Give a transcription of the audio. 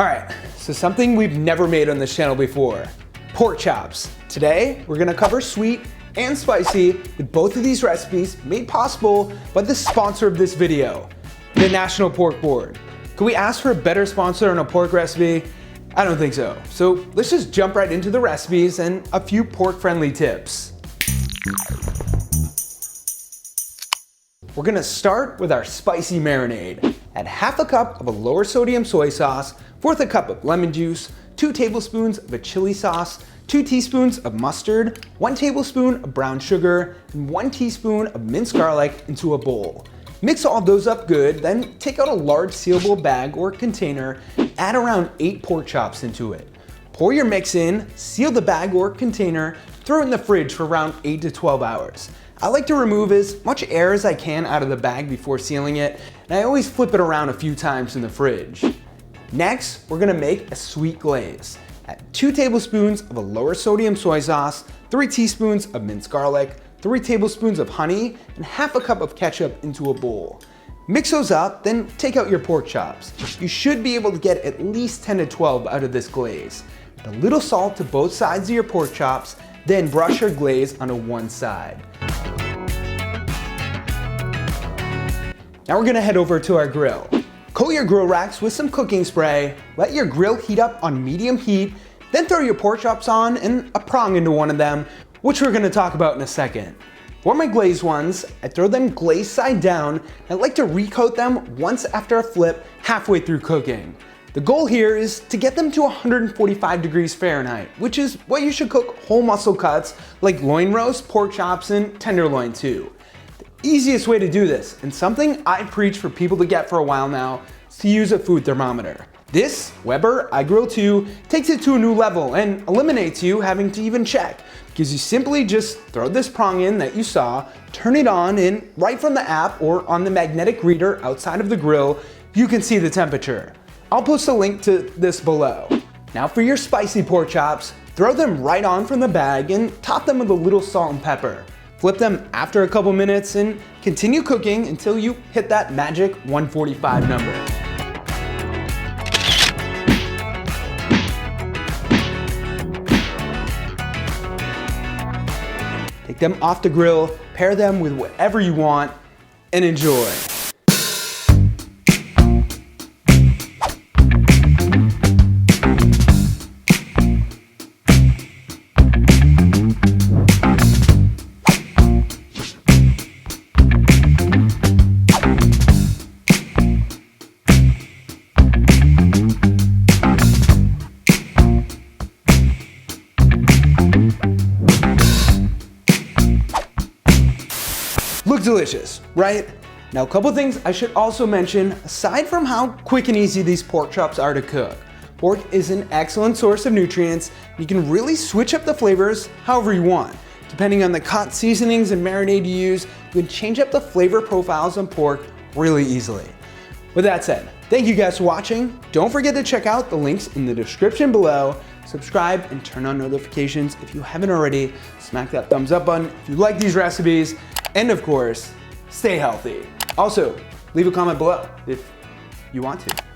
All right, so something we've never made on this channel before, pork chops. Today, we're gonna cover sweet and spicy with both of these recipes made possible by the sponsor of this video, the National Pork Board. Could we ask for a better sponsor on a pork recipe? I don't think so. So let's just jump right into the recipes and a few pork-friendly tips. We're gonna start with our spicy marinade. Add half a cup of a lower sodium soy sauce, fourth a cup of lemon juice, 2 tablespoons of a chili sauce, 2 teaspoons of mustard, 1 tablespoon of brown sugar, and 1 teaspoon of minced garlic into a bowl. Mix all of those up good, then take out a large sealable bag or container, add around 8 pork chops into it. Pour your mix in, seal the bag or container, throw it in the fridge for around 8 to 12 hours. I like to remove as much air as I can out of the bag before sealing it, and I always flip it around a few times in the fridge. Next, we're gonna make a sweet glaze. Add 2 tablespoons of a lower sodium soy sauce, 3 teaspoons of minced garlic, 3 tablespoons of honey, and half a cup of ketchup into a bowl. Mix those up, then take out your pork chops. You should be able to get at least 10 to 12 out of this glaze. Add a little salt to both sides of your pork chops, then brush your glaze onto one side. Now we're gonna head over to our grill. Coat your grill racks with some cooking spray, let your grill heat up on medium heat, then throw your pork chops on and a prong into one of them, which we're gonna talk about in a second. For my glazed ones, I throw them glazed side down. I like to recoat them once after a flip halfway through cooking. The goal here is to get them to 145 degrees Fahrenheit, which is what you should cook whole muscle cuts like loin roast, pork chops, and tenderloin too. The easiest way to do this, and something I preach for people to get for a while now, is to use a food thermometer. This Weber iGrill 2 takes it to a new level and eliminates you having to even check, because you simply just throw this prong in that you saw, turn it on, and right from the app or on the magnetic reader outside of the grill, you can see the temperature. I'll post a link to this below. Now for your spicy pork chops, throw them right on from the bag and top them with a little salt and pepper. Flip them after a couple minutes and continue cooking until you hit that magic 145 number. Take them off the grill, pair them with whatever you want, and enjoy. Look delicious, right? Now a couple things I should also mention, aside from how quick and easy these pork chops are to cook. Pork is an excellent source of nutrients. You can really switch up the flavors however you want. Depending on the cut, seasonings, and marinade you use, you can change up the flavor profiles on pork really easily. With that said, thank you guys for watching. Don't forget to check out the links in the description below. Subscribe and turn on notifications if you haven't already. Smack that thumbs up button if you like these recipes. And of course, stay healthy. Also, leave a comment below if you want to.